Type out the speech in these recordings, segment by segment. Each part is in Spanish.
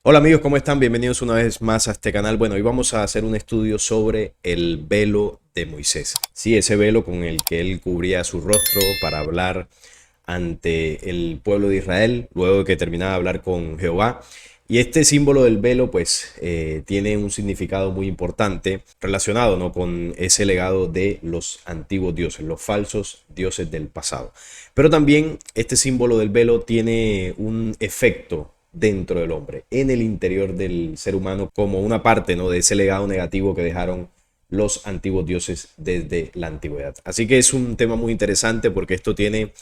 Hola amigos, ¿cómo están? Bienvenidos una vez más a este canal. Bueno, hoy vamos a hacer un estudio sobre el velo de Moisés. Sí, ese velo con el que él cubría su rostro para hablar ante el pueblo de Israel, luego de que terminaba de hablar con Jehová. Y este símbolo del velo, pues, tiene un significado muy importante relacionado, ¿no?, con ese legado de los antiguos dioses, los falsos dioses del pasado. Pero también este símbolo del velo tiene un efecto dentro del hombre, en el interior del ser humano, como una parte, ¿no?, de ese legado negativo que dejaron los antiguos dioses desde la antigüedad. Así que es un tema muy interesante porque esto tiene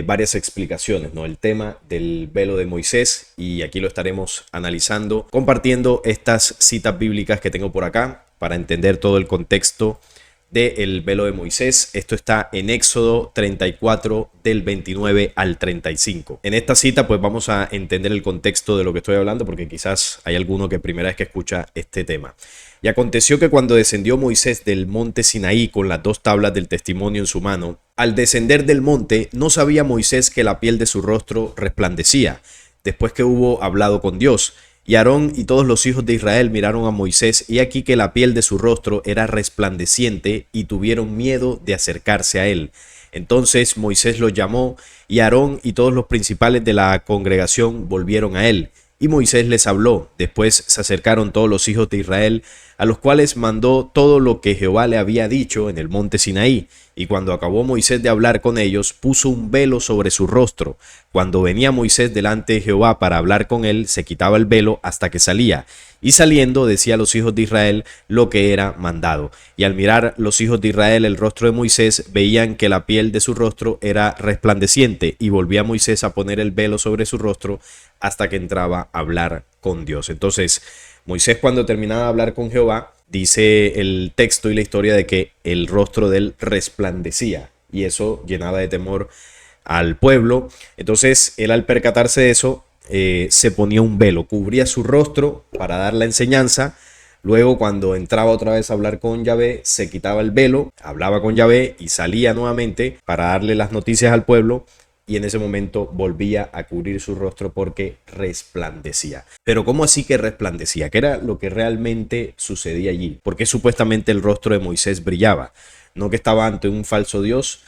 varias explicaciones, ¿no? El tema del velo de Moisés, y aquí lo estaremos analizando, compartiendo estas citas bíblicas que tengo por acá para entender todo el contexto del velo de Moisés. Esto está en Éxodo 34 del 29 al 35. En esta cita pues vamos a entender el contexto de lo que estoy hablando, porque quizás hay alguno que primera vez que escucha este tema. Y aconteció que cuando descendió Moisés del monte Sinaí con las dos tablas del testimonio en su mano, al descender del monte no sabía Moisés que la piel de su rostro resplandecía, después que hubo hablado con Dios. Y Aarón y todos los hijos de Israel miraron a Moisés, y aquí que la piel de su rostro era resplandeciente, y tuvieron miedo de acercarse a él. Entonces Moisés los llamó, y Aarón y todos los principales de la congregación volvieron a él. Y Moisés les habló. Después se acercaron todos los hijos de Israel, a los cuales mandó todo lo que Jehová le había dicho en el monte Sinaí. Y cuando acabó Moisés de hablar con ellos, puso un velo sobre su rostro. Cuando venía Moisés delante de Jehová para hablar con él, se quitaba el velo hasta que salía. Y saliendo decía a los hijos de Israel lo que era mandado. Y al mirar los hijos de Israel el rostro de Moisés, veían que la piel de su rostro era resplandeciente. Y volvía Moisés a poner el velo sobre su rostro hasta que entraba a hablar con Dios. Entonces, Moisés, cuando terminaba de hablar con Jehová, dice el texto y la historia de que el rostro de él resplandecía, y eso llenaba de temor al pueblo. Entonces él, al percatarse de eso, se ponía un velo, cubría su rostro para dar la enseñanza. Luego, cuando entraba otra vez a hablar con Yahvé, se quitaba el velo, hablaba con Yahvé y salía nuevamente para darle las noticias al pueblo. Y en ese momento volvía a cubrir su rostro porque resplandecía. Pero ¿cómo así que resplandecía? ¿Qué era lo que realmente sucedía allí? ¿Por qué supuestamente el rostro de Moisés brillaba? ¿No que estaba ante un falso Dios?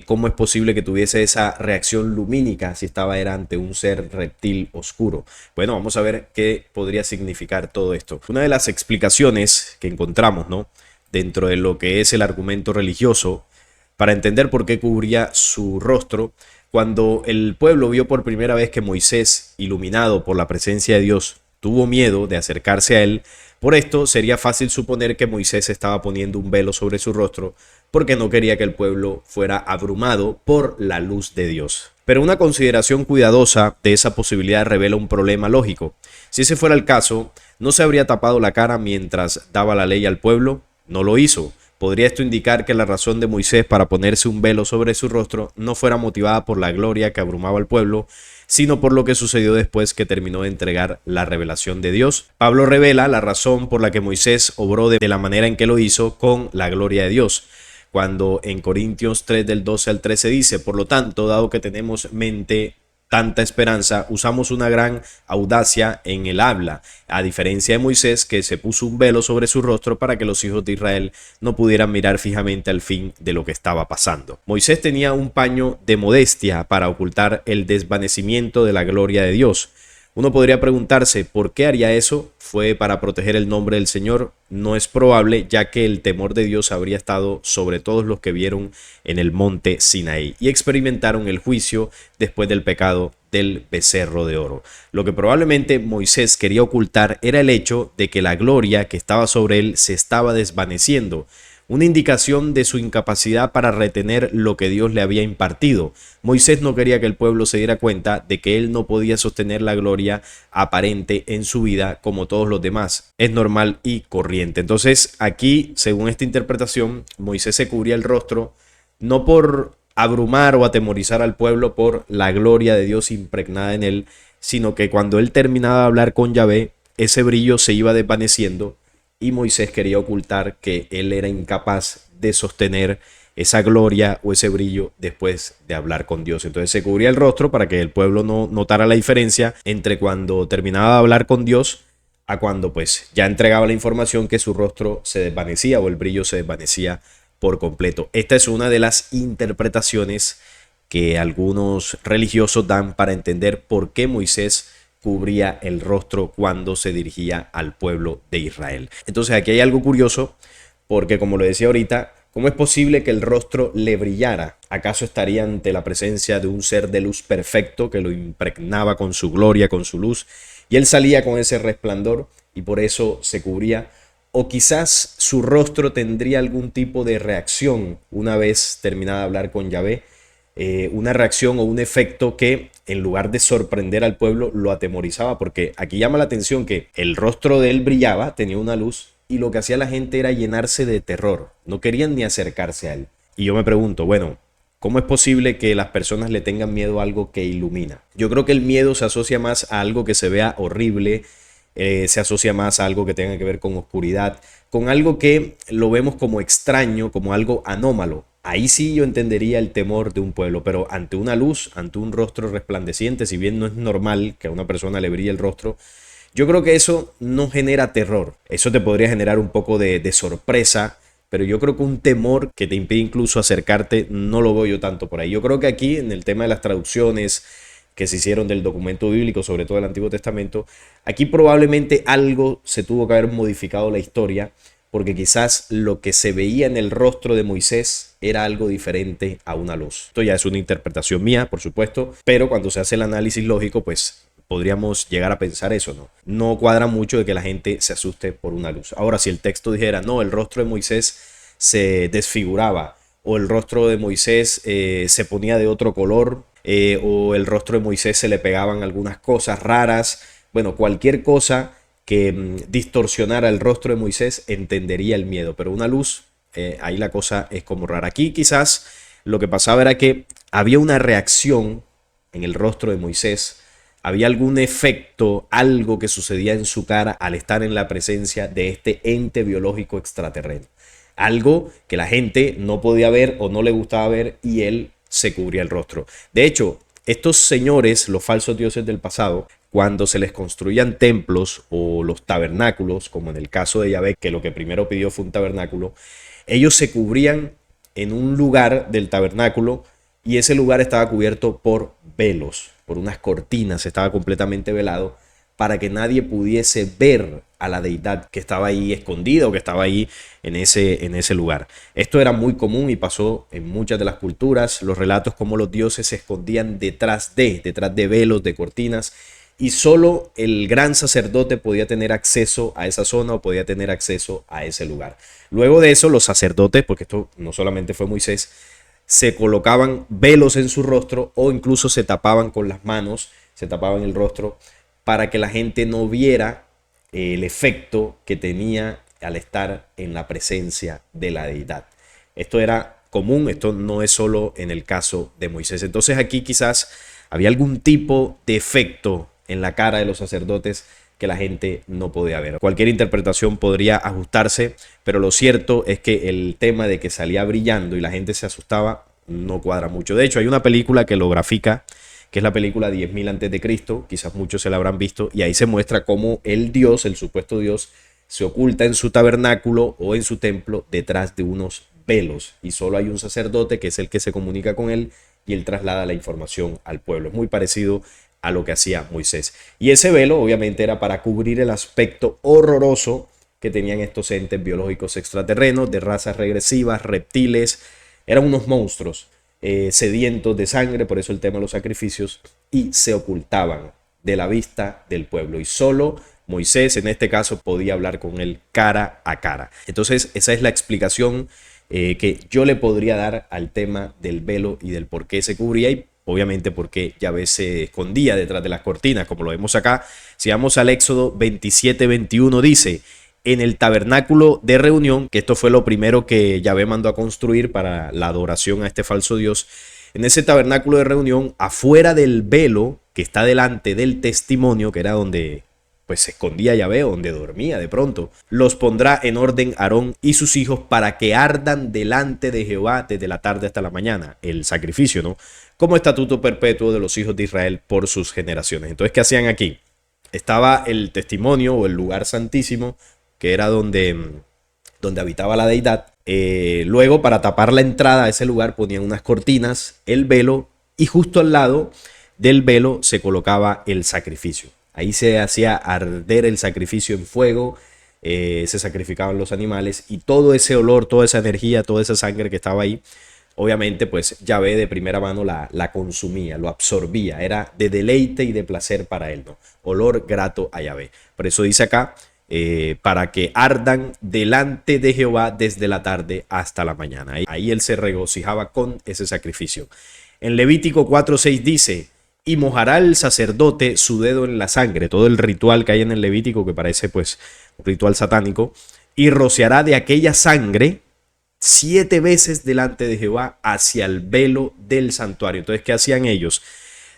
¿Cómo es posible que tuviese esa reacción lumínica si era ante un ser reptil oscuro? Bueno, vamos a ver qué podría significar todo esto. Una de las explicaciones que encontramos, ¿no?, dentro de lo que es el argumento religioso para entender por qué cubría su rostro, cuando el pueblo vio por primera vez que Moisés, iluminado por la presencia de Dios, tuvo miedo de acercarse a él. Por esto sería fácil suponer que Moisés estaba poniendo un velo sobre su rostro porque no quería que el pueblo fuera abrumado por la luz de Dios. Pero una consideración cuidadosa de esa posibilidad revela un problema lógico. Si ese fuera el caso, ¿no se habría tapado la cara mientras daba la ley al pueblo? No lo hizo. ¿Podría esto indicar que la razón de Moisés para ponerse un velo sobre su rostro no fuera motivada por la gloria que abrumaba al pueblo, sino por lo que sucedió después que terminó de entregar la revelación de Dios? Pablo revela la razón por la que Moisés obró de la manera en que lo hizo, con la gloria de Dios, cuando en Corintios 3 del 12 al 13 dice: por lo tanto, dado que tenemos mente tanta esperanza, usamos una gran audacia en el habla, a diferencia de Moisés, que se puso un velo sobre su rostro para que los hijos de Israel no pudieran mirar fijamente al fin de lo que estaba pasando. Moisés tenía un paño de modestia para ocultar el desvanecimiento de la gloria de Dios. Uno podría preguntarse, ¿por qué haría eso? ¿Fue para proteger el nombre del Señor? No es probable, ya que el temor de Dios habría estado sobre todos los que vieron en el monte Sinaí y experimentaron el juicio después del pecado del becerro de oro. Lo que probablemente Moisés quería ocultar era el hecho de que la gloria que estaba sobre él se estaba desvaneciendo, una indicación de su incapacidad para retener lo que Dios le había impartido. Moisés no quería que el pueblo se diera cuenta de que él no podía sostener la gloria aparente en su vida como todos los demás. Es normal y corriente. Entonces, aquí, según esta interpretación, Moisés se cubría el rostro no por abrumar o atemorizar al pueblo por la gloria de Dios impregnada en él, sino que cuando él terminaba de hablar con Yahvé, ese brillo se iba desvaneciendo, y Moisés quería ocultar que él era incapaz de sostener esa gloria o ese brillo después de hablar con Dios. Entonces se cubría el rostro para que el pueblo no notara la diferencia entre cuando terminaba de hablar con Dios a cuando pues ya entregaba la información, que su rostro se desvanecía o el brillo se desvanecía por completo. Esta es una de las interpretaciones que algunos religiosos dan para entender por qué Moisés cubría el rostro cuando se dirigía al pueblo de Israel. Entonces aquí hay algo curioso, porque como lo decía ahorita, ¿cómo es posible que el rostro le brillara? ¿Acaso estaría ante la presencia de un ser de luz perfecto que lo impregnaba con su gloria, con su luz, y él salía con ese resplandor y por eso se cubría? O quizás su rostro tendría algún tipo de reacción una vez terminada de hablar con Yahvé, una reacción o un efecto que en lugar de sorprender al pueblo lo atemorizaba, porque aquí llama la atención que el rostro de él brillaba, tenía una luz, y lo que hacía la gente era llenarse de terror, no querían ni acercarse a él. Y yo me pregunto, bueno, ¿cómo es posible que las personas le tengan miedo a algo que ilumina? Yo creo que el miedo se asocia más a algo que se vea horrible, se asocia más a algo que tenga que ver con oscuridad, con algo que lo vemos como extraño, como algo anómalo. Ahí sí yo entendería el temor de un pueblo, pero ante una luz, ante un rostro resplandeciente, si bien no es normal que a una persona le brille el rostro, yo creo que eso no genera terror. Eso te podría generar un poco de sorpresa, pero yo creo que un temor que te impide incluso acercarte no lo veo yo tanto por ahí. Yo creo que aquí en el tema de las traducciones que se hicieron del documento bíblico, sobre todo del Antiguo Testamento, aquí probablemente algo se tuvo que haber modificado la historia, porque quizás lo que se veía en el rostro de Moisés era algo diferente a una luz. Esto ya es una interpretación mía, por supuesto, pero cuando se hace el análisis lógico, pues podríamos llegar a pensar eso, ¿no? No cuadra mucho de que la gente se asuste por una luz. Ahora, si el texto dijera, no, el rostro de Moisés se desfiguraba, o el rostro de Moisés se ponía de otro color, o el rostro de Moisés se le pegaban algunas cosas raras, bueno, cualquier cosa que distorsionara el rostro de Moisés entendería el miedo, pero una luz, ahí la cosa es como rara. Aquí quizás lo que pasaba era que había una reacción en el rostro de Moisés, había algún efecto, algo que sucedía en su cara al estar en la presencia de este ente biológico extraterreno. Algo que la gente no podía ver o no le gustaba ver y él se cubría el rostro. De hecho, estos señores, los falsos dioses del pasado, cuando se les construían templos o los tabernáculos, como en el caso de Yahvé, que lo que primero pidió fue un tabernáculo, ellos se cubrían en un lugar del tabernáculo y ese lugar estaba cubierto por velos, por unas cortinas, estaba completamente velado para que nadie pudiese ver a la deidad que estaba ahí escondida o que estaba ahí en ese lugar. Esto era muy común y pasó en muchas de las culturas, los relatos como los dioses se escondían detrás de velos, de cortinas, y solo el gran sacerdote podía tener acceso a esa zona o podía tener acceso a ese lugar. Luego de eso, los sacerdotes, porque esto no solamente fue Moisés, se colocaban velos en su rostro o incluso se tapaban con las manos, se tapaban el rostro para que la gente no viera el efecto que tenía al estar en la presencia de la deidad. Esto era común, esto no es solo en el caso de Moisés. Entonces aquí quizás había algún tipo de efecto en la cara de los sacerdotes que la gente no podía ver. Cualquier interpretación podría ajustarse, pero lo cierto es que el tema de que salía brillando y la gente se asustaba no cuadra mucho. De hecho, hay una película que lo grafica, que es la película 10.000 antes de Cristo, quizás muchos se la habrán visto, y ahí se muestra cómo el Dios, el supuesto Dios, se oculta en su tabernáculo o en su templo detrás de unos velos, y solo hay un sacerdote que es el que se comunica con él y él traslada la información al pueblo. Es muy parecido a lo que hacía Moisés. Y ese velo obviamente era para cubrir el aspecto horroroso que tenían estos entes biológicos extraterrenos, de razas regresivas, reptiles, eran unos monstruos sedientos de sangre, por eso el tema de los sacrificios, y se ocultaban de la vista del pueblo. Y solo Moisés, en este caso, podía hablar con él cara a cara. Entonces, esa es la explicación que yo le podría dar al tema del velo y del por qué se cubría y obviamente porque Yahvé se escondía detrás de las cortinas, como lo vemos acá. Si vamos al Éxodo 27:21 dice, en el tabernáculo de reunión, que esto fue lo primero que Yahvé mandó a construir para la adoración a este falso Dios, en ese tabernáculo de reunión, afuera del velo que está delante del testimonio, que era donde pues se escondía Yahvé, donde dormía de pronto. Los pondrá en orden Aarón y sus hijos para que ardan delante de Jehová desde la tarde hasta la mañana. El sacrificio, ¿no? Como estatuto perpetuo de los hijos de Israel por sus generaciones. Entonces, ¿qué hacían aquí? Estaba el testimonio o el lugar santísimo, que era donde habitaba la deidad. Luego, para tapar la entrada a ese lugar, ponían unas cortinas, el velo, y justo al lado del velo se colocaba el sacrificio. Ahí se hacía arder el sacrificio en fuego, se sacrificaban los animales y todo ese olor, toda esa energía, toda esa sangre que estaba ahí, obviamente pues Yahvé de primera mano la consumía, lo absorbía, era de deleite y de placer para él, ¿no? Olor grato a Yahvé. Por eso dice acá, para que ardan delante de Jehová desde la tarde hasta la mañana. Ahí él se regocijaba con ese sacrificio. En Levítico 4:6 dice: y mojará el sacerdote su dedo en la sangre, todo el ritual que hay en el Levítico, que parece pues un ritual satánico, y rociará de aquella sangre 7 veces delante de Jehová hacia el velo del santuario. Entonces, ¿qué hacían ellos?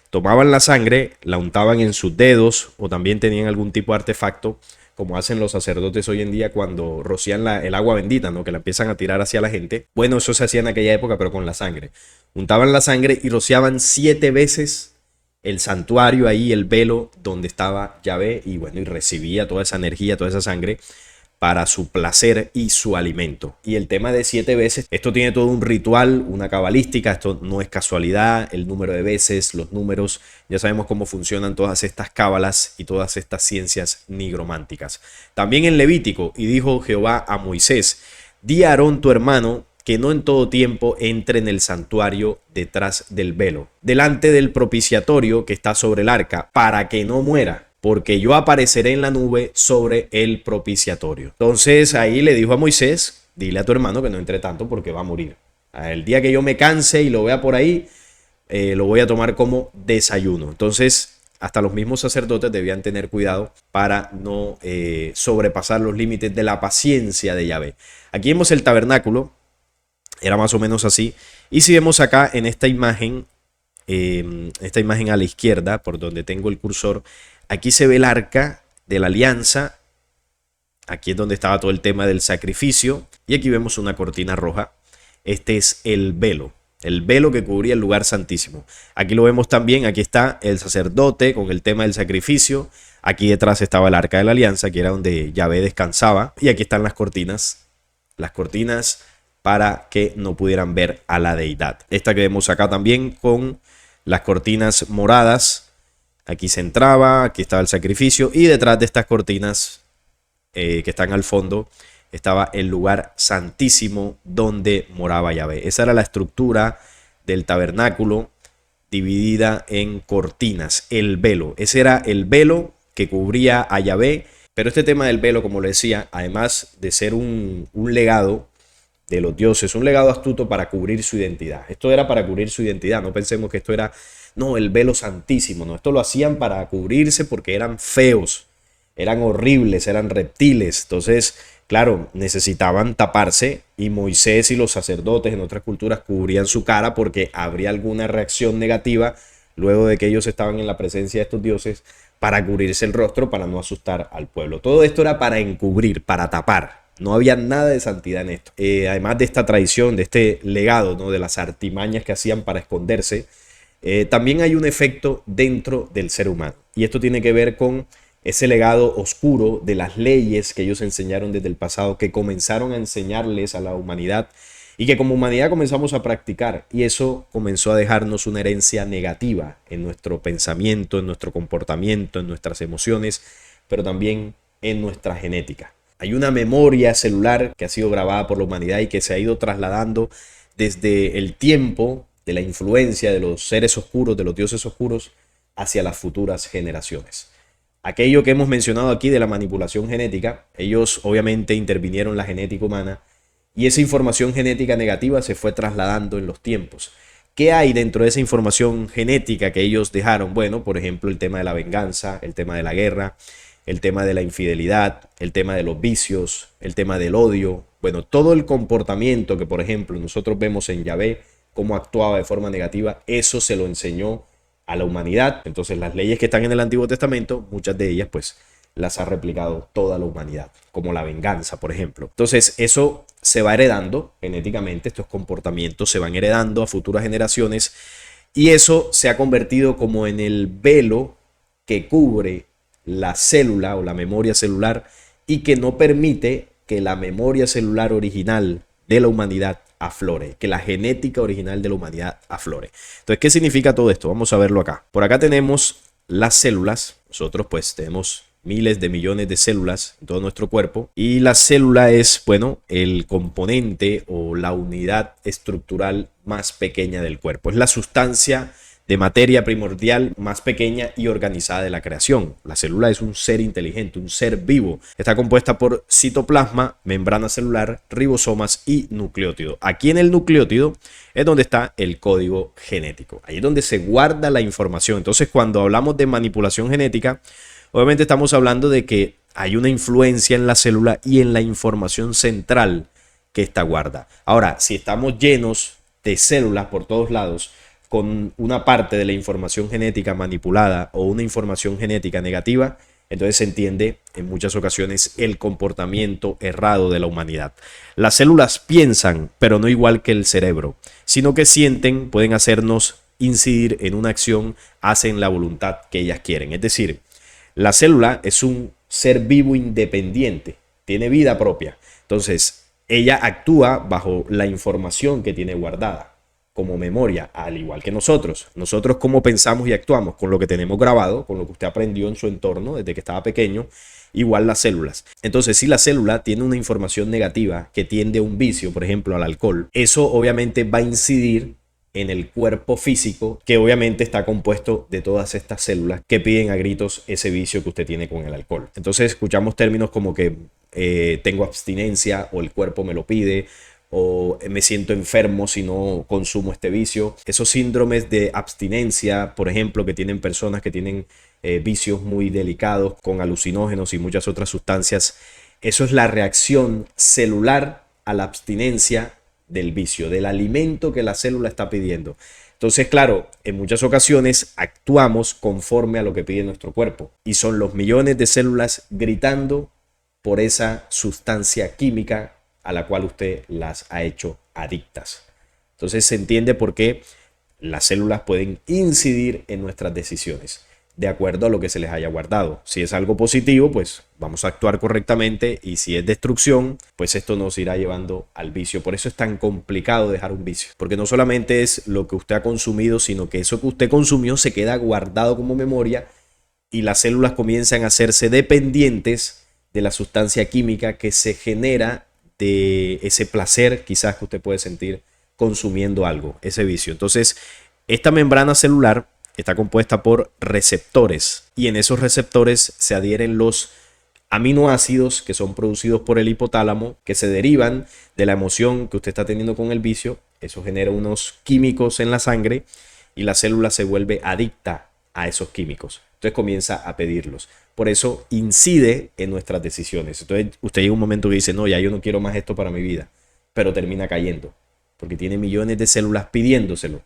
Tomaban la sangre, la untaban en sus dedos o también tenían algún tipo de artefacto, como hacen los sacerdotes hoy en día cuando rocían el agua bendita, ¿no? Que la empiezan a tirar hacia la gente. Bueno, eso se hacía en aquella época, pero con la sangre. Untaban la sangre y rociaban 7 veces el santuario ahí, el velo donde estaba Yahvé, y bueno, y recibía toda esa energía, toda esa sangre para su placer y su alimento. Y el tema de 7 veces, esto tiene todo un ritual, una cabalística, esto no es casualidad, el número de veces, los números, ya sabemos cómo funcionan todas estas cábalas y todas estas ciencias nigrománticas. También en Levítico, y dijo Jehová a Moisés: di a Aarón tu hermano que no en todo tiempo entre en el santuario detrás del velo, delante del propiciatorio que está sobre el arca, para que no muera, porque yo apareceré en la nube sobre el propiciatorio. Entonces ahí le dijo a Moisés: dile a tu hermano que no entre tanto porque va a morir. El día que yo me canse y lo vea por ahí, lo voy a tomar como desayuno. Entonces hasta los mismos sacerdotes debían tener cuidado para no sobrepasar los límites de la paciencia de Yahvé. Aquí vemos el tabernáculo. Era más o menos así. Y si vemos acá en esta imagen a la izquierda, por donde tengo el cursor, aquí se ve el arca de la alianza. Aquí es donde estaba todo el tema del sacrificio. Y aquí vemos una cortina roja. Este es el velo que cubría el lugar santísimo. Aquí lo vemos también. Aquí está el sacerdote con el tema del sacrificio. Aquí detrás estaba el arca de la alianza, que era donde Yahvé descansaba. Y aquí están las cortinas. Las cortinas para que no pudieran ver a la deidad. Esta que vemos acá también con las cortinas moradas. Aquí se entraba, aquí estaba el sacrificio, y detrás de estas cortinas que están al fondo estaba el lugar santísimo donde moraba Yahvé. Esa era la estructura del tabernáculo, dividida en cortinas, el velo. Ese era el velo que cubría a Yahvé. Pero este tema del velo, como le decía, además de ser un legado de los dioses, un legado astuto para cubrir su identidad. Esto era para cubrir su identidad, no pensemos que esto era, no, el velo santísimo, no, esto lo hacían para cubrirse porque eran feos, eran horribles, eran reptiles. Entonces, claro, necesitaban taparse, y Moisés y los sacerdotes en otras culturas cubrían su cara porque habría alguna reacción negativa luego de que ellos estaban en la presencia de estos dioses, para cubrirse el rostro, para no asustar al pueblo. Todo esto era para encubrir, para tapar. No había nada de santidad en esto. Además de esta tradición, de este legado, ¿no?, de las artimañas que hacían para esconderse, también hay un efecto dentro del ser humano. Y esto tiene que ver con ese legado oscuro de las leyes que ellos enseñaron desde el pasado, que comenzaron a enseñarles a la humanidad y que como humanidad comenzamos a practicar. Y eso comenzó a dejarnos una herencia negativa en nuestro pensamiento, en nuestro comportamiento, en nuestras emociones, pero también en nuestra genética. Hay una memoria celular que ha sido grabada por la humanidad y que se ha ido trasladando desde el tiempo de la influencia de los seres oscuros, de los dioses oscuros, hacia las futuras generaciones. Aquello que hemos mencionado aquí de la manipulación genética, ellos obviamente intervinieron la genética humana y esa información genética negativa se fue trasladando en los tiempos. ¿Qué hay dentro de esa información genética que ellos dejaron? Bueno, por ejemplo, el tema de la venganza, el tema de la guerra, el tema de la infidelidad, el tema de los vicios, el tema del odio. Bueno, todo el comportamiento que, por ejemplo, nosotros vemos en Yahvé, cómo actuaba de forma negativa, eso se lo enseñó a la humanidad. Entonces, las leyes que están en el Antiguo Testamento, muchas de ellas, pues, las ha replicado toda la humanidad, como la venganza, por ejemplo. Entonces, eso se va heredando genéticamente, estos comportamientos se van heredando a futuras generaciones y eso se ha convertido como en el velo que cubre la célula o la memoria celular y que no permite que la memoria celular original de la humanidad aflore, que la genética original de la humanidad aflore. Entonces, ¿qué significa todo esto? Vamos a verlo acá. Por acá tenemos las células. Nosotros pues tenemos miles de millones de células en todo nuestro cuerpo y la célula es, bueno, el componente o la unidad estructural más pequeña del cuerpo. Es la sustancia de materia primordial más pequeña y organizada de la creación. La célula es un ser inteligente, un ser vivo. Está compuesta por citoplasma, membrana celular, ribosomas y nucleótido. Aquí en el nucleótido es donde está el código genético. Ahí es donde se guarda la información. Entonces, cuando hablamos de manipulación genética, obviamente estamos hablando de que hay una influencia en la célula y en la información central que esta guarda. Ahora, si estamos llenos de células por todos lados, con una parte de la información genética manipulada o una información genética negativa, entonces se entiende en muchas ocasiones el comportamiento errado de la humanidad. Las células piensan, pero no igual que el cerebro, sino que sienten, pueden hacernos incidir en una acción, hacen la voluntad que ellas quieren. Es decir, la célula es un ser vivo independiente, tiene vida propia. Entonces, ella actúa bajo la información que tiene guardada como memoria, al igual que nosotros. Nosotros cómo pensamos y actuamos con lo que tenemos grabado, con lo que usted aprendió en su entorno desde que estaba pequeño, igual las células. Entonces, si la célula tiene una información negativa que tiende a un vicio, por ejemplo, al alcohol, eso obviamente va a incidir en el cuerpo físico, que obviamente está compuesto de todas estas células que piden a gritos ese vicio que usted tiene con el alcohol. Entonces, escuchamos términos como que tengo abstinencia o el cuerpo me lo pide, o me siento enfermo si no consumo este vicio. Esos síndromes de abstinencia, por ejemplo, que tienen personas que tienen vicios muy delicados con alucinógenos y muchas otras sustancias, eso es la reacción celular a la abstinencia del vicio, del alimento que la célula está pidiendo. Entonces, claro, en muchas ocasiones actuamos conforme a lo que pide nuestro cuerpo y son los millones de células gritando por esa sustancia química a la cual usted las ha hecho adictas. Entonces se entiende por qué las células pueden incidir en nuestras decisiones de acuerdo a lo que se les haya guardado. Si es algo positivo, pues vamos a actuar correctamente, y si es destrucción, pues esto nos irá llevando al vicio. Por eso es tan complicado dejar un vicio, porque no solamente es lo que usted ha consumido, sino que eso que usted consumió se queda guardado como memoria y las células comienzan a hacerse dependientes de la sustancia química que se genera de ese placer quizás que usted puede sentir consumiendo algo, ese vicio. Entonces, esta membrana celular está compuesta por receptores y en esos receptores se adhieren los aminoácidos que son producidos por el hipotálamo, que se derivan de la emoción que usted está teniendo con el vicio. Eso genera unos químicos en la sangre y la célula se vuelve adicta a esos químicos. Entonces comienza a pedirlos. Por eso incide en nuestras decisiones. Entonces usted llega un momento que dice, no, ya yo no quiero más esto para mi vida, pero termina cayendo porque tiene millones de células pidiéndoselo.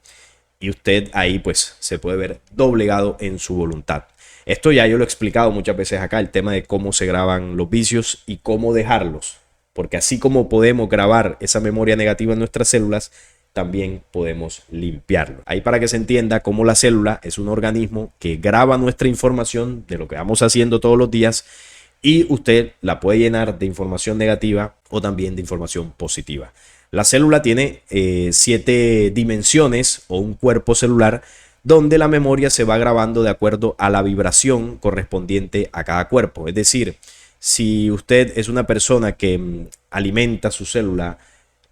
Y usted ahí pues se puede ver doblegado en su voluntad. Esto ya yo lo he explicado muchas veces acá, el tema de cómo se graban los vicios y cómo dejarlos. Porque así como podemos grabar esa memoria negativa en nuestras células, también podemos limpiarlo. Ahí para que se entienda cómo la célula es un organismo que graba nuestra información de lo que vamos haciendo todos los días y usted la puede llenar de información negativa o también de información positiva. La célula tiene 7 dimensiones o un cuerpo celular donde la memoria se va grabando de acuerdo a la vibración correspondiente a cada cuerpo. Es decir, si usted es una persona que alimenta su célula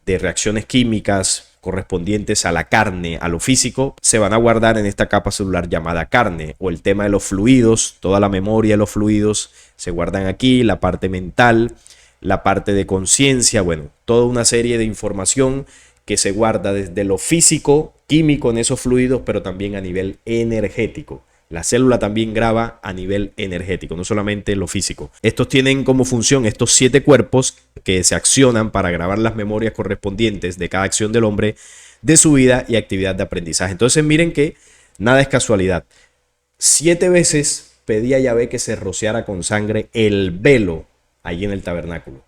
de reacciones químicas correspondientes a la carne, a lo físico, se van a guardar en esta capa celular llamada carne. O el tema de los fluidos, toda la memoria de los fluidos se guardan aquí, la parte mental, la parte de conciencia, bueno, toda una serie de información que se guarda desde lo físico, químico en esos fluidos, pero también a nivel energético. La célula también graba a nivel energético, no solamente lo físico. Estos tienen como función estos 7 cuerpos que se accionan para grabar las memorias correspondientes de cada acción del hombre, de su vida y actividad de aprendizaje. Entonces miren que nada es casualidad. 7 veces pedía a Yahvé que se rociara con sangre el velo allí en el tabernáculo.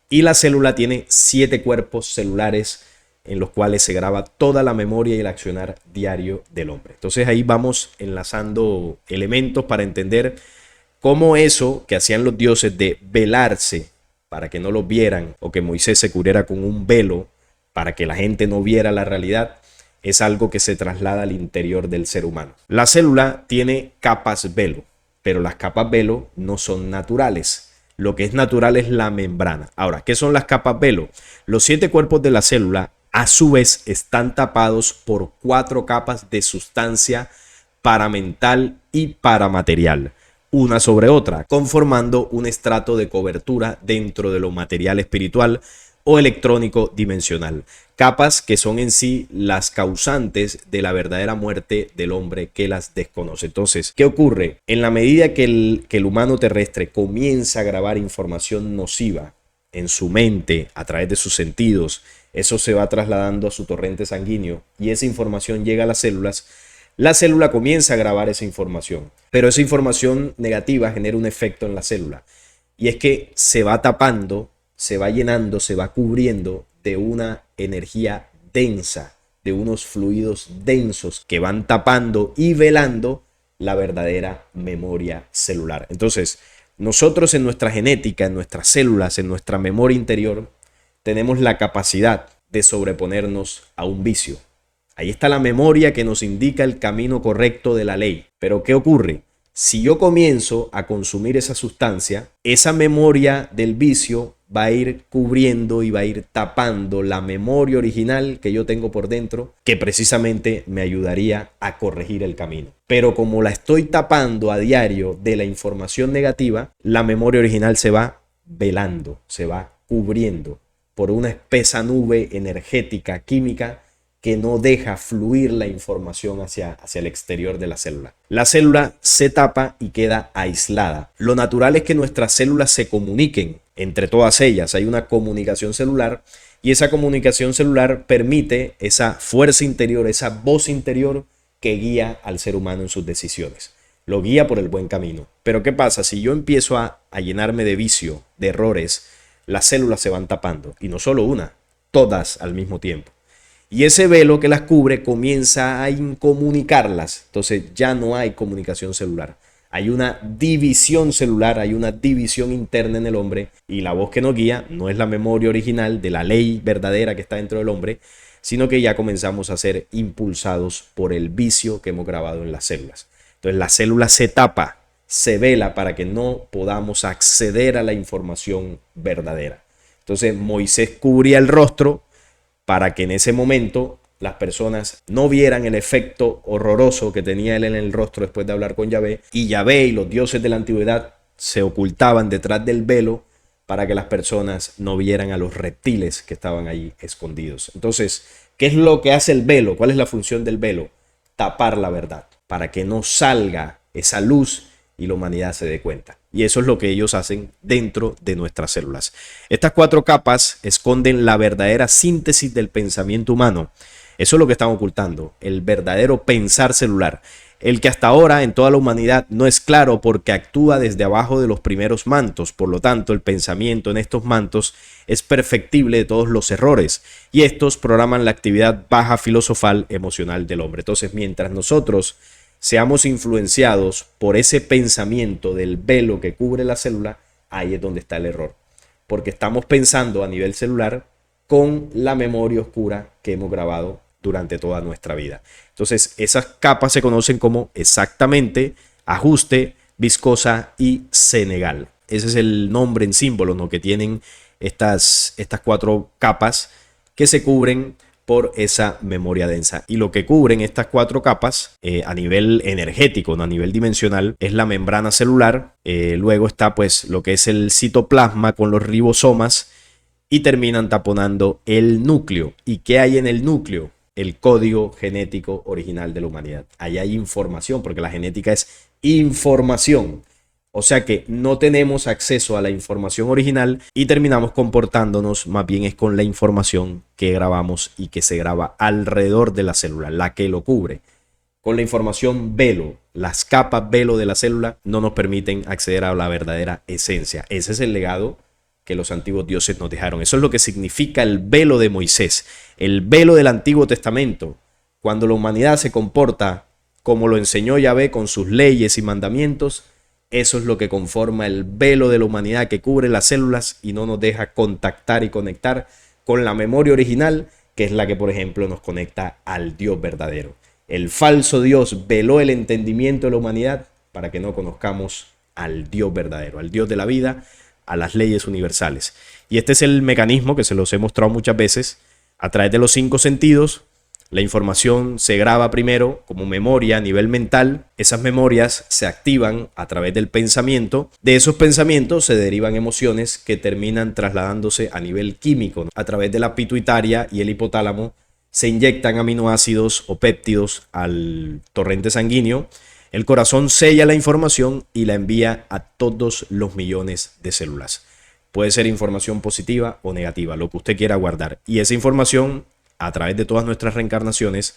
Y la célula tiene 7 cuerpos celulares en los cuales se graba toda la memoria y el accionar diario del hombre. Entonces ahí vamos enlazando elementos para entender cómo eso que hacían los dioses de velarse para que no los vieran, o que Moisés se cubriera con un velo para que la gente no viera la realidad, es algo que se traslada al interior del ser humano. La célula tiene capas velo, pero las capas velo no son naturales. Lo que es natural es la membrana. Ahora, ¿qué son las capas velo? Los 7 cuerpos de la célula a su vez están tapados por 4 capas de sustancia paramental y paramaterial, una sobre otra, conformando un estrato de cobertura dentro de lo material espiritual o electrónico dimensional. Capas que son en sí las causantes de la verdadera muerte del hombre que las desconoce. Entonces, ¿qué ocurre? En la medida que el humano terrestre comienza a grabar información nociva en su mente a través de sus sentidos, eso se va trasladando a su torrente sanguíneo y esa información llega a las células. La célula comienza a grabar esa información, pero esa información negativa genera un efecto en la célula, y es que se va tapando, se va llenando, se va cubriendo de una energía densa, de unos fluidos densos que van tapando y velando la verdadera memoria celular. Entonces, nosotros en nuestra genética, en nuestras células, en nuestra memoria interior, tenemos la capacidad de sobreponernos a un vicio. Ahí está la memoria que nos indica el camino correcto de la ley. Pero ¿qué ocurre? Si yo comienzo a consumir esa sustancia, esa memoria del vicio va a ir cubriendo y va a ir tapando la memoria original que yo tengo por dentro, que precisamente me ayudaría a corregir el camino. Pero como la estoy tapando a diario de la información negativa, la memoria original se va velando, se va cubriendo por una espesa nube energética, química, que no deja fluir la información hacia el exterior de la célula. La célula se tapa y queda aislada. Lo natural es que nuestras células se comuniquen entre todas ellas. Hay una comunicación celular y esa comunicación celular permite esa fuerza interior, esa voz interior que guía al ser humano en sus decisiones. Lo guía por el buen camino. Pero ¿qué pasa? Si yo empiezo a llenarme de vicio, de errores, las células se van tapando, y no solo una, todas al mismo tiempo. Y ese velo que las cubre comienza a incomunicarlas. Entonces ya no hay comunicación celular. Hay una división celular, hay una división interna en el hombre, y la voz que nos guía no es la memoria original de la ley verdadera que está dentro del hombre, sino que ya comenzamos a ser impulsados por el vicio que hemos grabado en las células. Entonces la célula se tapa, se vela para que no podamos acceder a la información verdadera. Entonces Moisés cubría el rostro para que en ese momento las personas no vieran el efecto horroroso que tenía él en el rostro después de hablar con Yahvé, y Yahvé y los dioses de la antigüedad se ocultaban detrás del velo para que las personas no vieran a los reptiles que estaban ahí escondidos. Entonces, ¿qué es lo que hace el velo? ¿Cuál es la función del velo? Tapar la verdad, para que no salga esa luz y la humanidad se dé cuenta. Y eso es lo que ellos hacen dentro de nuestras células. Estas 4 capas esconden la verdadera síntesis del pensamiento humano. Eso es lo que están ocultando, el verdadero pensar celular, el que hasta ahora en toda la humanidad no es claro porque actúa desde abajo de los primeros mantos. Por lo tanto, el pensamiento en estos mantos es perfectible de todos los errores, y estos programan la actividad baja filosofal emocional del hombre. Entonces, mientras nosotros seamos influenciados por ese pensamiento del velo que cubre la célula, ahí es donde está el error, porque estamos pensando a nivel celular con la memoria oscura que hemos grabado durante toda nuestra vida. Entonces, esas capas se conocen como exactamente, ajuste, viscosa y senegal. Ese es el nombre en símbolo, ¿no?, que tienen estas 4 capas que se cubren por esa memoria densa. Y lo que cubren estas 4 capas a nivel energético, no a nivel dimensional, es la membrana celular. Luego está pues lo que es el citoplasma con los ribosomas, y terminan taponando el núcleo. ¿Y qué hay en el núcleo? El código genético original de la humanidad. Ahí hay información, porque la genética es información. O sea que no tenemos acceso a la información original y terminamos comportándonos más bien es con la información que grabamos y que se graba alrededor de la célula, la que lo cubre. con la información velo, las capas velo de la célula no nos permiten acceder a la verdadera esencia. Ese es el legado que los antiguos dioses nos dejaron. Eso es lo que significa el velo de Moisés, el velo del Antiguo Testamento. Cuando la humanidad se comporta como lo enseñó Yahvé con sus leyes y mandamientos, eso es lo que conforma el velo de la humanidad que cubre las células y no nos deja contactar y conectar con la memoria original, que es la que, por ejemplo, nos conecta al Dios verdadero. El falso Dios veló el entendimiento de la humanidad para que no conozcamos al Dios verdadero, al Dios de la vida, a las leyes universales. Y este es el mecanismo que se los he mostrado muchas veces. A través de los 5 sentidos, la información se graba primero como memoria a nivel mental. Esas memorias se activan a través del pensamiento. De esos pensamientos se derivan emociones que terminan trasladándose a nivel químico. A través de la pituitaria y el hipotálamo se inyectan aminoácidos o péptidos al torrente sanguíneo. El corazón sella la información y la envía a todos los millones de células. Puede ser información positiva o negativa, lo que usted quiera guardar. Y esa información, a través de todas nuestras reencarnaciones,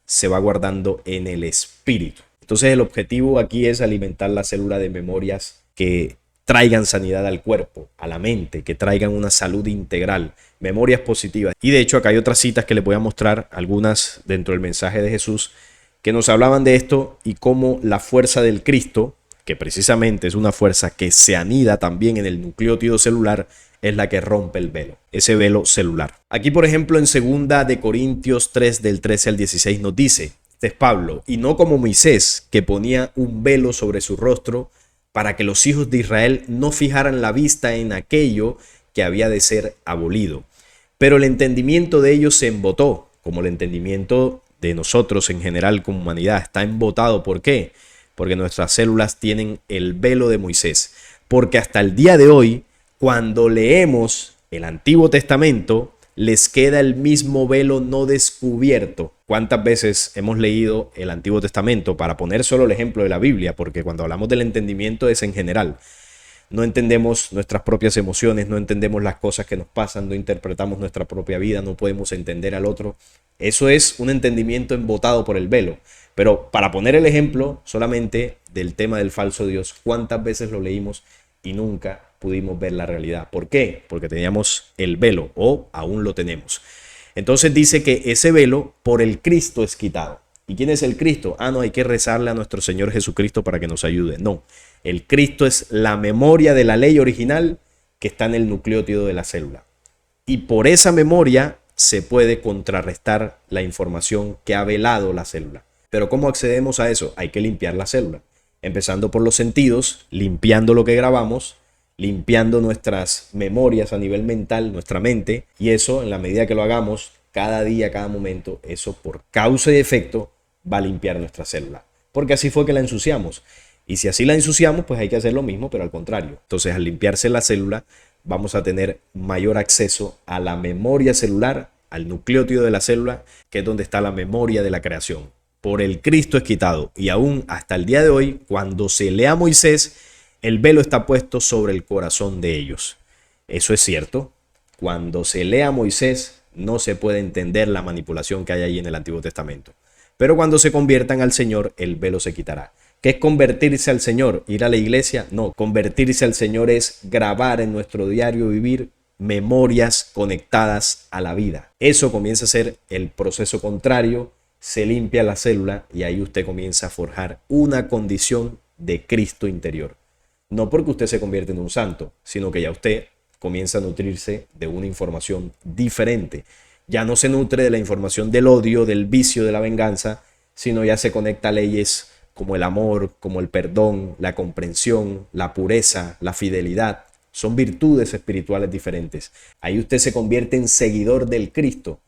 se va guardando en el espíritu. Entonces el objetivo aquí es alimentar la célula de memorias que traigan sanidad al cuerpo, a la mente, que traigan una salud integral, memorias positivas. Y de hecho acá hay otras citas que les voy a mostrar, algunas dentro del mensaje de Jesús, que nos hablaban de esto y cómo la fuerza del Cristo, que precisamente es una fuerza que se anida también en el nucleótido celular, es la que rompe el velo, ese velo celular. Aquí, por ejemplo, en 2 de Corintios 3, del 13 al 16 nos dice, este es Pablo, y no como Moisés, que ponía un velo sobre su rostro para que los hijos de Israel no fijaran la vista en aquello que había de ser abolido. Pero el entendimiento de ellos se embotó, como el entendimiento de nosotros en general como humanidad está embotado. ¿Por qué? Porque nuestras células tienen el velo de Moisés. Porque hasta el día de hoy, cuando leemos el Antiguo Testamento, les queda el mismo velo no descubierto. ¿Cuántas veces hemos leído el Antiguo Testamento? Para poner solo el ejemplo de la Biblia, porque cuando hablamos del entendimiento es en general. No entendemos nuestras propias emociones, no entendemos las cosas que nos pasan, no interpretamos nuestra propia vida, no podemos entender al otro. Eso es un entendimiento embotado por el velo. Pero para poner el ejemplo solamente del tema del falso Dios, ¿cuántas veces lo leímos y nunca pudimos ver la realidad? ¿Por qué? Porque teníamos el velo, o aún lo tenemos. Entonces dice que ese velo por el Cristo es quitado. ¿Y quién es el Cristo? No, hay que rezarle a nuestro Señor Jesucristo para que nos ayude. No, el Cristo es la memoria de la ley original que está en el nucleótido de la célula. Y por esa memoria se puede contrarrestar la información que ha velado la célula. Pero ¿cómo accedemos a eso? Hay que limpiar la célula. Empezando por los sentidos, limpiando lo que grabamos, limpiando nuestras memorias a nivel mental, nuestra mente. Y eso, en la medida que lo hagamos, cada día, cada momento, eso por causa y efecto va a limpiar nuestra célula. Porque así fue que la ensuciamos. Y si así la ensuciamos, pues hay que hacer lo mismo, pero al contrario. Entonces, al limpiarse la célula, vamos a tener mayor acceso a la memoria celular, al nucleótido de la célula, que es donde está la memoria de la creación. Por el Cristo es quitado. Y aún hasta el día de hoy, cuando se lee a Moisés, el velo está puesto sobre el corazón de ellos. Eso es cierto. Cuando se lee a Moisés, no se puede entender la manipulación que hay ahí en el Antiguo Testamento. Pero cuando se conviertan al Señor, el velo se quitará. ¿Qué es convertirse al Señor? ¿Ir a la iglesia? No, convertirse al Señor es grabar en nuestro diario vivir memorias conectadas a la vida. Eso comienza a ser el proceso contrario, se limpia la célula y ahí usted comienza a forjar una condición de Cristo interior. No porque usted se convierte en un santo, sino que ya usted comienza a nutrirse de una información diferente. Ya no se nutre de la información del odio, del vicio, de la venganza, sino ya se conecta a leyes como el amor, como el perdón, la comprensión, la pureza, la fidelidad. Son virtudes espirituales diferentes. Ahí usted se convierte en seguidor del Cristo,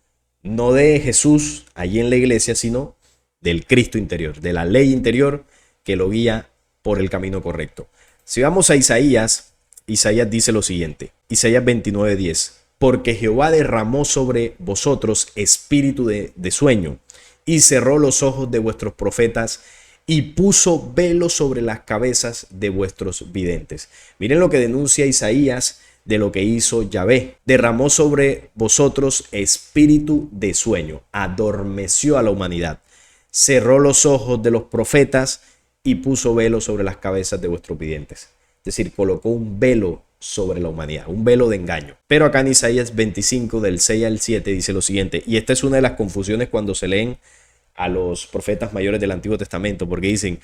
no de Jesús allí en la iglesia, sino del Cristo interior, de la ley interior que lo guía por el camino correcto. Si vamos a Isaías, Isaías dice lo siguiente, Isaías 29:10, porque Jehová derramó sobre vosotros espíritu de sueño y cerró los ojos de vuestros profetas y puso velo sobre las cabezas de vuestros videntes. Miren lo que denuncia Isaías de lo que hizo Yahvé. Derramó sobre vosotros espíritu de sueño, adormeció a la humanidad. cerró los ojos de los profetas y puso velo sobre las cabezas de vuestros videntes. Es decir, colocó un velo sobre la humanidad, un velo de engaño. Pero acá en Isaías 25, del 6 al 7, dice lo siguiente, y esta es una de las confusiones cuando se leen a los profetas mayores del Antiguo Testamento, porque dicen,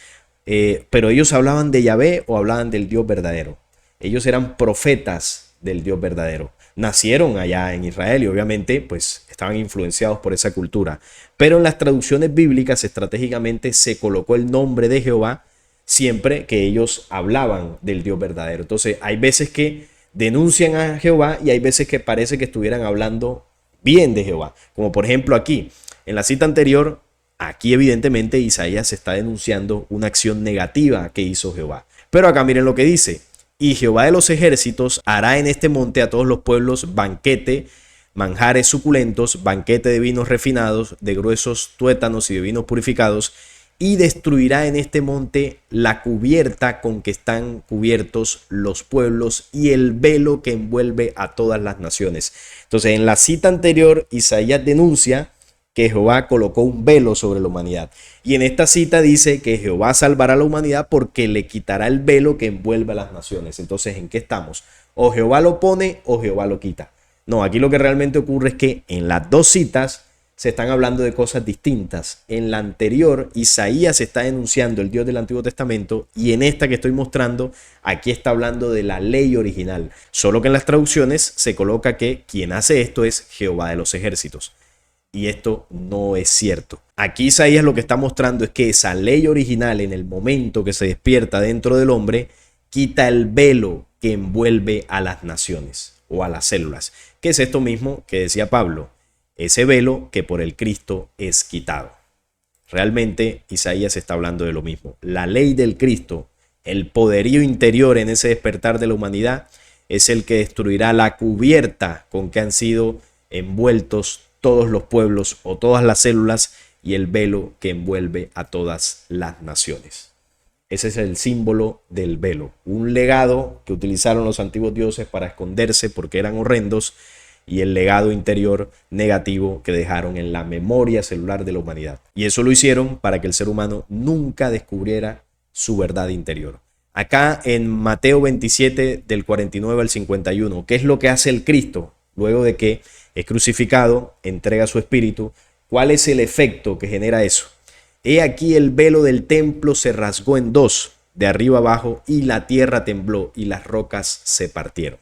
pero ellos hablaban de Yahvé o hablaban del Dios verdadero. Ellos eran profetas del Dios verdadero. Nacieron allá en Israel y obviamente pues estaban influenciados por esa cultura. Pero en las traducciones bíblicas estratégicamente se colocó el nombre de Jehová siempre que ellos hablaban del Dios verdadero. Entonces hay veces que denuncian a Jehová y hay veces que parece que estuvieran hablando bien de Jehová. Como por ejemplo aquí, en la cita anterior, aquí evidentemente Isaías está denunciando una acción negativa que hizo Jehová. Pero acá miren lo que dice. Y Jehová de los ejércitos hará en este monte a todos los pueblos banquete, manjares suculentos, banquete de vinos refinados, de gruesos tuétanos y de vinos purificados, y destruirá en este monte la cubierta con que están cubiertos los pueblos y el velo que envuelve a todas las naciones. Entonces, en la cita anterior, Isaías denuncia que Jehová colocó un velo sobre la humanidad. Y en esta cita dice que Jehová salvará a la humanidad porque le quitará el velo que envuelve a las naciones. Entonces, ¿en qué estamos? O Jehová lo pone o Jehová lo quita. No, aquí lo que realmente ocurre es que en las dos citas se están hablando de cosas distintas. En la anterior, Isaías está denunciando el Dios del Antiguo Testamento y en esta que estoy mostrando, aquí está hablando de la ley original. Solo que en las traducciones se coloca que quien hace esto es Jehová de los ejércitos. Y esto no es cierto. Aquí Isaías lo que está mostrando es que esa ley original, en el momento que se despierta dentro del hombre, quita el velo que envuelve a las naciones o a las células, que es esto mismo que decía Pablo, ese velo que por el Cristo es quitado. Realmente Isaías está hablando de lo mismo. La ley del Cristo, el poderío interior en ese despertar de la humanidad, es el que destruirá la cubierta con que han sido envueltos todos los pueblos o todas las células y el velo que envuelve a todas las naciones. Ese es el símbolo del velo, un legado que utilizaron los antiguos dioses para esconderse porque eran horrendos y el legado interior negativo que dejaron en la memoria celular de la humanidad. Y eso lo hicieron para que el ser humano nunca descubriera su verdad interior. Acá en Mateo 27 del 49 al 51, ¿qué es lo que hace el Cristo luego de que es crucificado, entrega su espíritu? ¿Cuál es el efecto que genera eso? He aquí el velo del templo se rasgó en dos, de arriba abajo, y la tierra tembló y las rocas se partieron.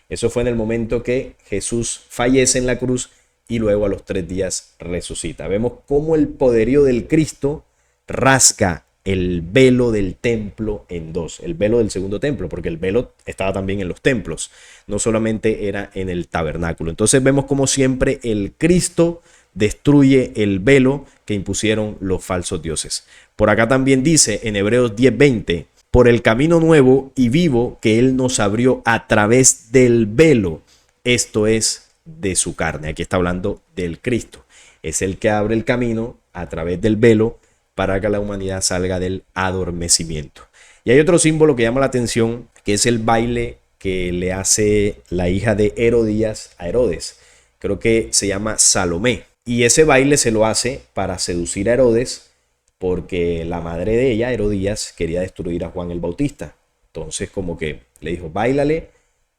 Eso fue en el momento que Jesús fallece en la cruz y luego a los 3 días resucita. Vemos cómo el poderío del Cristo rasga el velo del templo en dos, el velo del segundo templo, porque el velo estaba también en los templos, no solamente era en el tabernáculo. Entonces vemos como siempre el Cristo destruye el velo que impusieron los falsos dioses. Por acá también dice en Hebreos 10:20, por el camino nuevo y vivo que Él nos abrió a través del velo, esto es de su carne. Aquí está hablando del Cristo. Es el que abre el camino a través del velo para que la humanidad salga del adormecimiento. Y hay otro símbolo que llama la atención, que es el baile que le hace la hija de Herodías a Herodes. Creo que se llama Salomé. Y ese baile se lo hace para seducir a Herodes, porque la madre de ella, Herodías, quería destruir a Juan el Bautista. Entonces como que le dijo, báilale,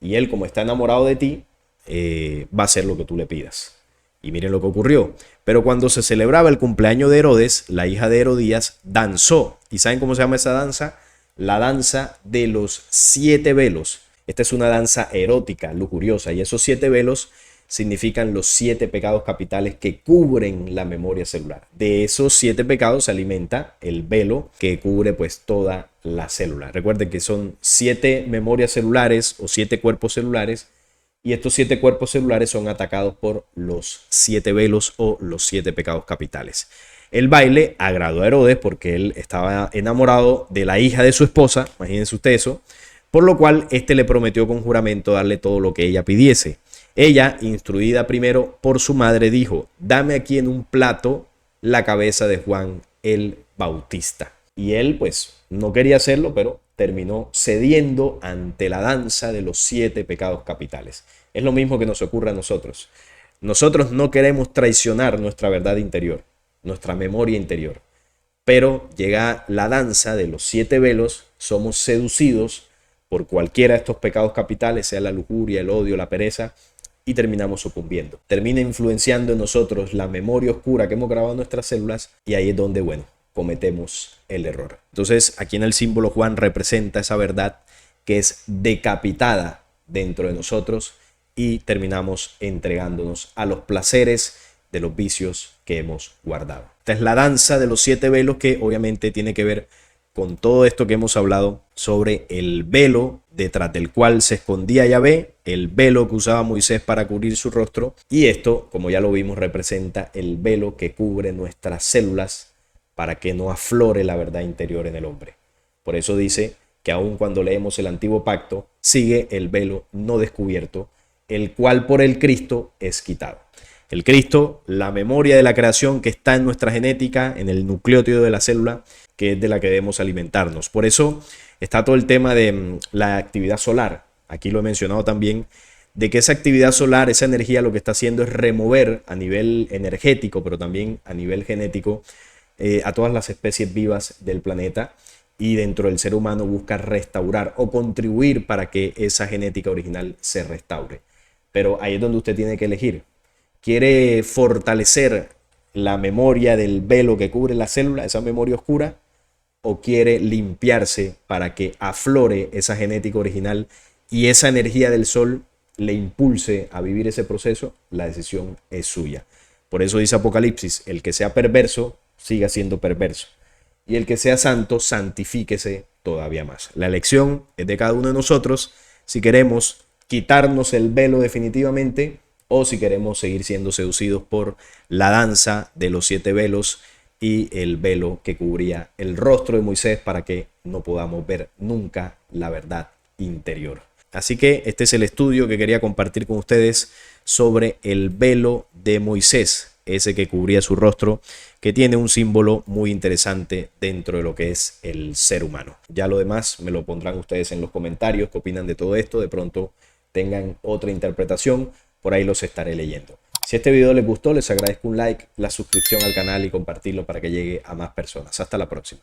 y él, como está enamorado de ti, va a hacer lo que tú le pidas. Y miren lo que ocurrió. Pero cuando se celebraba el cumpleaños de Herodes, la hija de Herodías danzó. ¿Y saben cómo se llama esa danza? La danza de los 7 velos. Esta es una danza erótica, lujuriosa, y esos 7 velos significan los 7 pecados capitales que cubren la memoria celular. De esos 7 pecados se alimenta el velo que cubre pues toda la célula. Recuerden que son 7 memorias celulares o 7 cuerpos celulares, y estos 7 cuerpos celulares son atacados por los 7 velos o los 7 pecados capitales. El baile agradó a Herodes porque él estaba enamorado de la hija de su esposa, imagínense ustedes eso, por lo cual este le prometió con juramento darle todo lo que ella pidiese. Ella, instruida primero por su madre, dijo, dame aquí en un plato la cabeza de Juan el Bautista. Y él pues no quería hacerlo, pero terminó cediendo ante la danza de los 7 pecados capitales. Es lo mismo que nos ocurre a nosotros. Nosotros no queremos traicionar nuestra verdad interior. nuestra memoria interior. Pero llega la danza de los 7 velos, somos seducidos por cualquiera de estos pecados capitales, sea la lujuria, el odio, la pereza, y terminamos sucumbiendo. Termina influenciando en nosotros la memoria oscura que hemos grabado en nuestras células, y ahí es donde, bueno, cometemos el error. Entonces, aquí en el símbolo Juan representa esa verdad que es decapitada dentro de nosotros y terminamos entregándonos a los placeres de los vicios que hemos guardado. Esta es la danza de los 7 velos, que obviamente tiene que ver con todo esto que hemos hablado sobre el velo detrás del cual se escondía Yahvé, el velo que usaba Moisés para cubrir su rostro, y esto, como ya lo vimos, representa el velo que cubre nuestras células para que no aflore la verdad interior en el hombre. Por eso dice que aun cuando leemos el Antiguo Pacto, sigue el velo no descubierto, el cual por el Cristo es quitado. El Cristo, la memoria de la creación que está en nuestra genética, en el nucleótido de la célula, que es de la que debemos alimentarnos. Por eso está todo el tema de la actividad solar. Aquí lo he mencionado también, de que esa actividad solar, esa energía, lo que está haciendo es remover a nivel energético, pero también a nivel genético, a todas las especies vivas del planeta, y dentro del ser humano busca restaurar o contribuir para que esa genética original se restaure. Pero ahí es donde usted tiene que elegir. ¿Quiere fortalecer la memoria del velo que cubre la célula, esa memoria oscura, o quiere limpiarse para que aflore esa genética original y esa energía del sol le impulse a vivir ese proceso? La decisión es suya. Por eso dice Apocalipsis, el que sea perverso, siga siendo perverso. Y el que sea santo, santifíquese todavía más. La elección es de cada uno de nosotros, si queremos quitarnos el velo definitivamente o si queremos seguir siendo seducidos por la danza de los 7 velos y el velo que cubría el rostro de Moisés para que no podamos ver nunca la verdad interior. Así que este es el estudio que quería compartir con ustedes sobre el velo de Moisés, ese que cubría su rostro, que tiene un símbolo muy interesante dentro de lo que es el ser humano. Ya lo demás me lo pondrán ustedes en los comentarios, qué opinan de todo esto, de pronto tengan otra interpretación, por ahí los estaré leyendo. Si este video les gustó, les agradezco un like, la suscripción al canal y compartirlo para que llegue a más personas. Hasta la próxima.